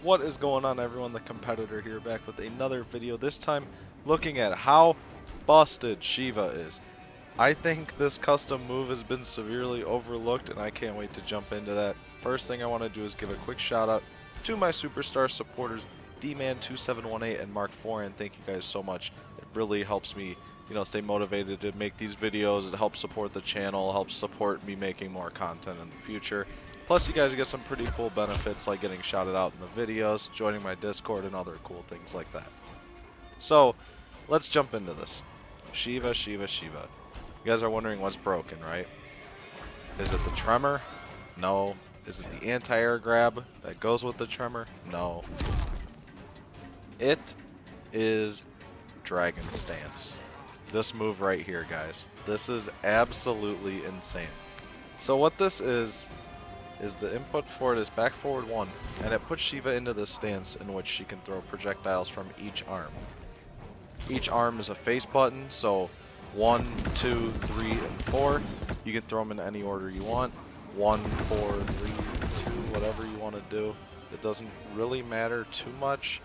What is going on, everyone? The Competitor here, back with another video, this time looking at how busted Sheeva is. I think this custom move has been severely overlooked, and I can't wait to jump into that. First thing I want to do is give a quick shout out to my superstar supporters, D-Man2718 and Mark4, thank you guys so much. It really helps me, stay motivated to make these videos. It helps support the channel, helps support me making more content in the future. Plus, you guys get some pretty cool benefits like getting shouted out in the videos, joining my Discord, and other cool things like that. So, let's jump into this. Sheeva, Sheeva, Sheeva. You guys are wondering what's broken, right? Is it the tremor? No. Is it the anti-air grab that goes with the tremor? No. It is Dragon Stance. This move right here, guys. This is absolutely insane. So what this is the input for it is back forward 1, and it puts Sheeva into this stance in which she can throw projectiles from each arm. Each arm is a face button, so 1, 2, 3, and 4. You can throw them in any order you want. 1, 4, 3, 2, whatever you want to do. It doesn't really matter too much.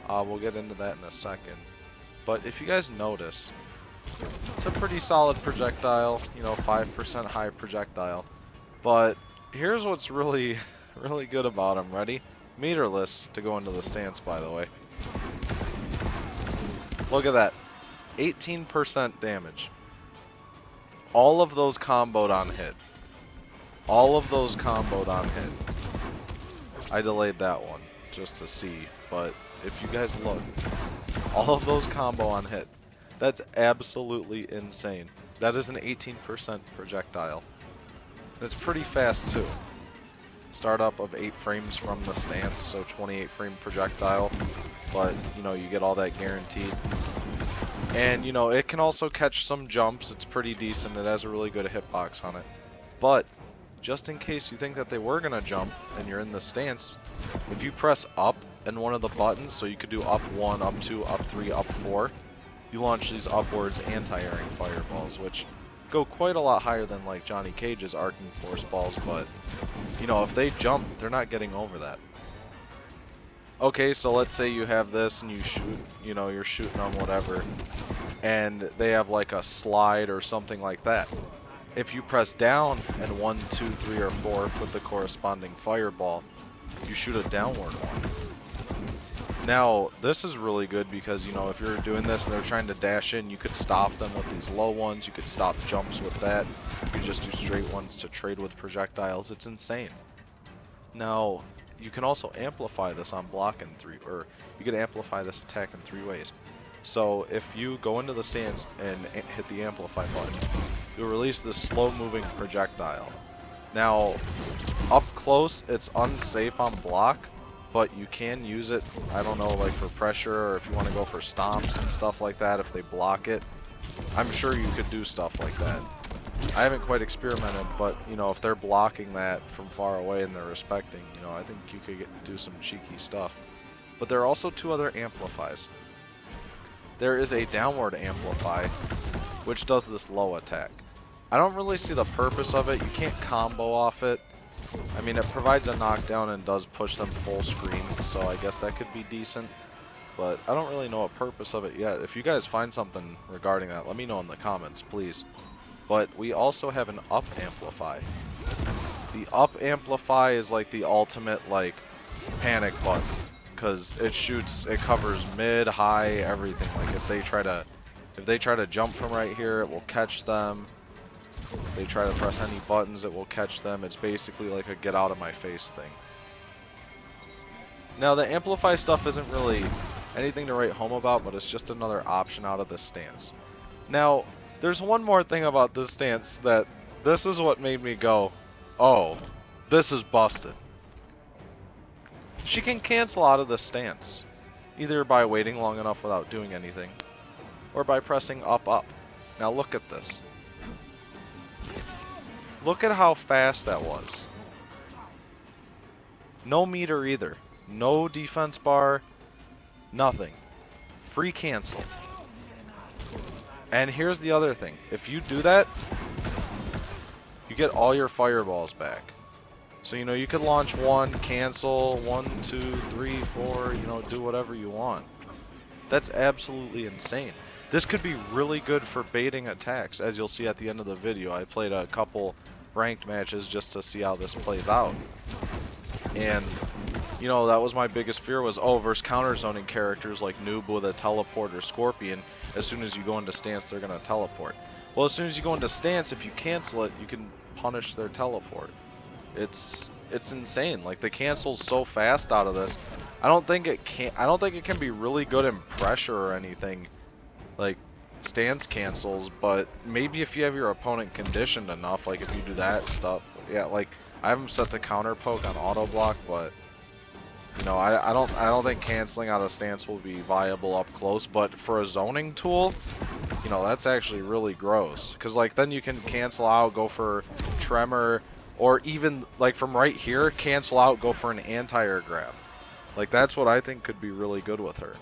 We'll get into that in a second. But if you guys notice, it's a pretty solid projectile, 5% high projectile. But here's what's really good about him. Ready? Meterless to go into the stance, by the way. Look at that. 18% damage. All of those comboed on hit. All of those comboed on hit. I delayed that one just to see, but if you guys look, all of those combo on hit. That's absolutely insane. That is an 18% projectile. It's pretty fast too. Startup of 8 frames from the stance, so 28 frame projectile, but you get all that guaranteed. And it can also catch some jumps. It's pretty decent. It has a really good hitbox on it. But just in case you think that they were gonna jump and you're in the stance, if you press up and one of the buttons, so you could do up 1, up 2, up 3, up 4, you launch these upwards anti-airing fireballs, which go quite a lot higher than like Johnny Cage's arcing force balls, but if they jump, they're not getting over that. Okay, so let's say you have this and you shoot, you're shooting on whatever, and they have like a slide or something like that. If you press down and 1, 2, 3, or 4 put the corresponding fireball, you shoot a downward one. Now, this is really good because, if you're doing this and they're trying to dash in, you could stop them with these low ones, you could stop jumps with that, you could just do straight ones to trade with projectiles. It's insane. Now, you can also amplify this on block in 3, or you could amplify this attack in 3 ways. So, if you go into the stance and hit the amplify button, you'll release this slow-moving projectile. Now, up close, it's unsafe on block, but you can use it, I don't know, like for pressure, or if you want to go for stomps and stuff like that, if they block it. I'm sure you could do stuff like that. I haven't quite experimented, but, if they're blocking that from far away and they're respecting, I think you could do some cheeky stuff. But there are also 2 other amplifies. There is a downward amplify, which does this low attack. I don't really see the purpose of it. You can't combo off it. I mean, it provides a knockdown and does push them full screen, so I guess that could be decent. But I don't really know a purpose of it yet. If you guys find something regarding that, let me know in the comments, please. But we also have an up amplify. The up amplify is like the ultimate like panic button, because it covers mid, high, everything. Like if they try to jump from right here, it will catch them. If they try to press any buttons, it will catch them. It's basically like a get out of my face thing. Now the amplify stuff isn't really anything to write home about, but it's just another option out of this stance. Now, there's one more thing about this stance that this is what made me go, oh, this is busted. She can cancel out of this stance, either by waiting long enough without doing anything, or by pressing up, up. Now look at this. Look at how fast that was. No meter either. No defense bar. Nothing. Free cancel. And here's the other thing. If you do that, you get all your fireballs back. So, you know, you could launch one, cancel, 1, 2, 3, 4, you know, do whatever you want. That's absolutely insane. This could be really good for baiting attacks, as you'll see at the end of the video. I played a couple ranked matches just to see how this plays out. And, you know, that was my biggest fear was, oh, versus counter zoning characters like Noob with a teleport or Scorpion, as soon as you go into stance, they're going to teleport. Well, as soon as you go into stance, if you cancel it, you can punish their teleport. It's insane. Like, the cancels so fast out of this. I don't think it can be really good in pressure or anything, like stance cancels, but maybe if you have your opponent conditioned enough, like if you do that stuff, yeah, like I have them set to counter poke on auto block, but you know, I don't think canceling out of stance will be viable up close, but for a zoning tool, you know, that's actually really gross, because like then you can cancel out, go for tremor, or even like from right here, cancel out, go for an anti-air grab. Like that's what I think could be really good with her.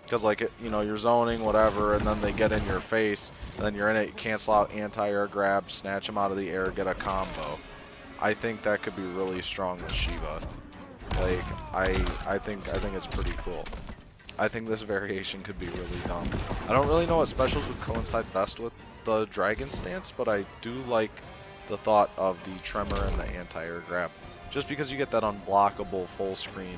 Because like, you know, you're zoning, whatever, and then they get in your face, and then you're in it, you cancel out anti-air grab, snatch them out of the air, get a combo. I think that could be really strong with Sheeva. Like, I think it's pretty cool. I think this variation could be really dumb. I don't really know what specials would coincide best with the dragon stance, but I do like the thought of the tremor and the anti-air grab. Just because you get that unblockable full screen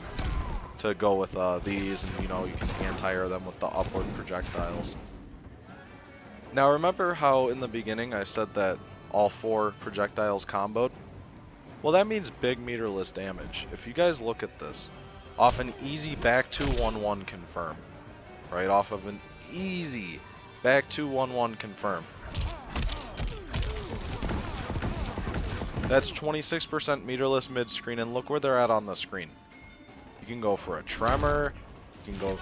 to go with these, and you know, you can anti-air them with the upward projectiles. Now remember how in the beginning I said that all 4 projectiles comboed? Well, that means big meterless damage. If you guys look at this, off an easy back 2-1-1 confirm, right, off of an easy back 2-1-1 confirm, that's 26% meterless mid-screen, and look where they're at on the screen. You can go for a tremor, you can go,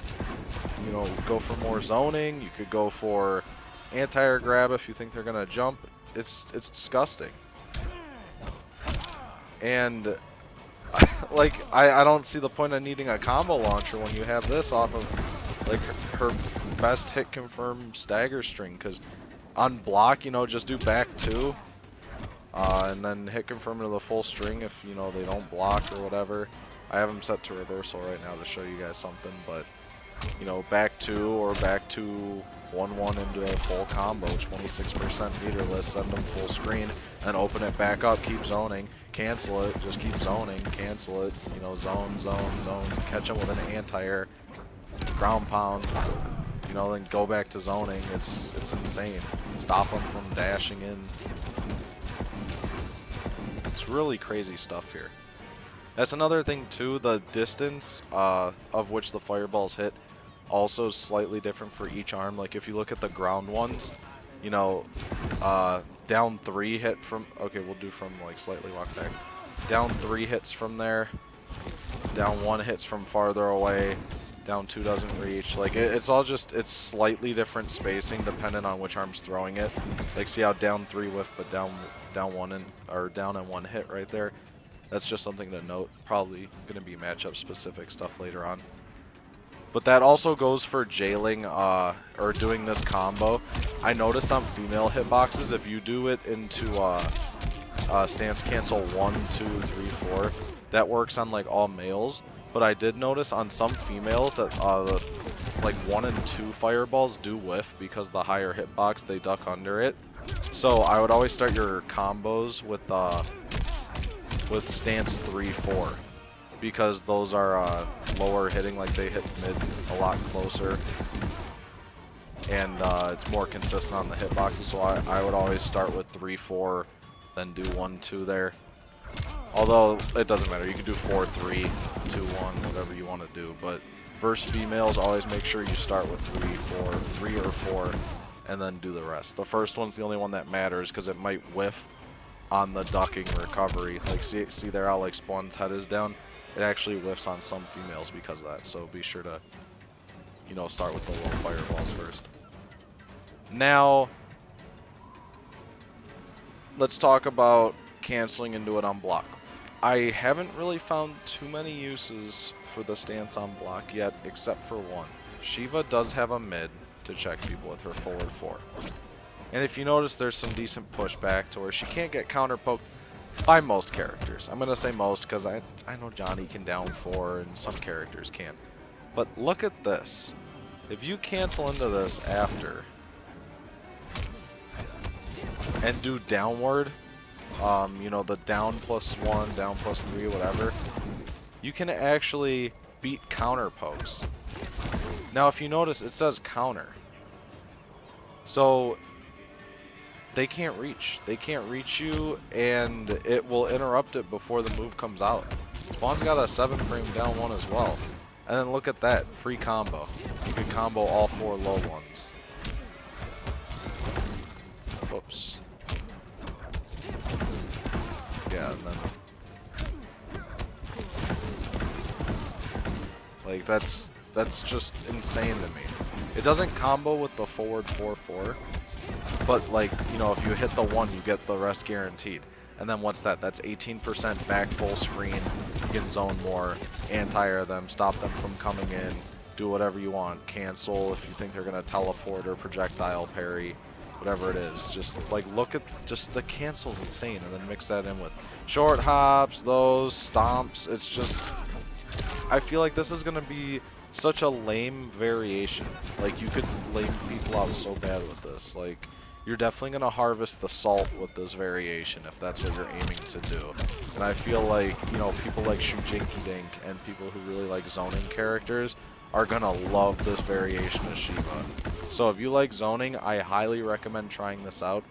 you know, go for more zoning, you could go for anti-air grab if you think they're gonna jump. It's disgusting. And like I don't see the point of needing a combo launcher when you have this off of like her best hit confirm stagger string, because on block, you know, just do back 2 and then hit confirm into the full string if, you know, they don't block or whatever. I have them set to reversal right now to show you guys something, but you know, back 2 or back 2 1-1 into a full combo, 26% meterless, send them full screen, then open it back up, keep zoning, cancel it, just keep zoning, cancel it, you know, zone, catch them with an anti-air, ground pound, you know, then go back to zoning. It's insane. Stop them from dashing in. It's really crazy stuff here. That's another thing too, the distance of which the fireballs hit also slightly different for each arm. Like if you look at the ground ones, you know, down 3 hit from, okay, we'll do from like slightly walk back. Down 3 hits from there, down 1 hits from farther away, down 2 doesn't reach. Like it's all just, it's slightly different spacing depending on which arm's throwing it. Like see how down 3 whiff, but down 1 and, or down and 1 hit right there. That's just something to note. Probably going to be matchup specific stuff later on. But that also goes for jailing or doing this combo. I noticed on female hitboxes, if you do it into stance cancel 1, 2, 3, 4, that works on like all males. But I did notice on some females that like 1 and 2 fireballs do whiff because the higher hitbox, they duck under it. So I would always start your combos with stance 3, 4. Because those are lower hitting, like they hit mid a lot closer, and it's more consistent on the hitboxes. So I would always start with 3, 4, then do 1, 2 there. Although it doesn't matter, you can do 4, 3, 2, 1, whatever you want to do. But versus females, always make sure you start with 3 or 4, and then do the rest. The first one's the only one that matters because it might whiff on the ducking recovery. Like see there how like Spawn's head is down. It actually whiffs on some females because of that, so be sure to, you know, start with the low fireballs first. Now, let's talk about canceling into it on block. I haven't really found too many uses for the stance on block yet, except for one. Sheeva does have a mid to check people with her forward 4. And if you notice, there's some decent pushback to where she can't get counter poked By most characters. I'm gonna say most because I know Johnny can down 4 and some characters can. But look at this. If you cancel into this after and do downward, you know, the down +1, down +3, whatever, you can actually beat counter pokes. Now if you notice, it says counter. So they can't reach. They can't reach you, and it will interrupt it before the move comes out. Spawn's got a 7-frame down 1 as well. And then look at that, free combo. You can combo all 4 low ones. Whoops. Yeah, and then... like, that's just insane to me. It doesn't combo with the forward 4-4, but like, you know, if you hit the 1, you get the rest guaranteed. And then what's that? That's 18% back full screen. You can zone more, anti-air them, stop them from coming in, do whatever you want, cancel if you think they're gonna teleport or projectile parry, whatever it is. Just like look at just the cancel's insane, and then mix that in with short hops, those stomps. It's just, I feel like this is gonna be such a lame variation. Like you could lame people out so bad with this. Like you're definitely gonna harvest the salt with this variation if that's what you're aiming to do. And I feel like, you know, people like Shujinky Dink and people who really like zoning characters are gonna love this variation of Sheeva. So if you like zoning, I highly recommend trying this out.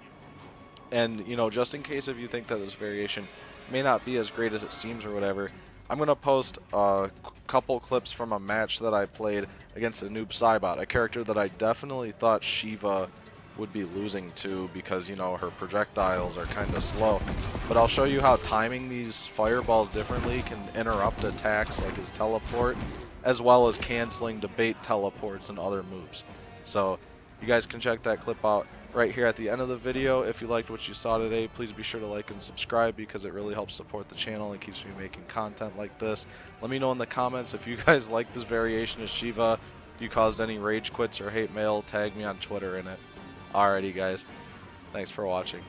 And, you know, just in case if you think that this variation may not be as great as it seems or whatever, I'm gonna post a couple clips from a match that I played against a noob Cybot, a character that I definitely thought Sheeva would be losing to because, you know, her projectiles are kind of slow. But I'll show you how timing these fireballs differently can interrupt attacks like his teleport, as well as canceling to bait teleports and other moves. So you guys can check that clip out right here at the end of the video. If you liked what you saw today, please be sure to like and subscribe because it really helps support the channel and keeps me making content like this. Let me know in the comments if you guys like this variation of Sheeva, if you caused any rage quits or hate mail, tag me on Twitter in it. Alrighty guys, thanks for watching.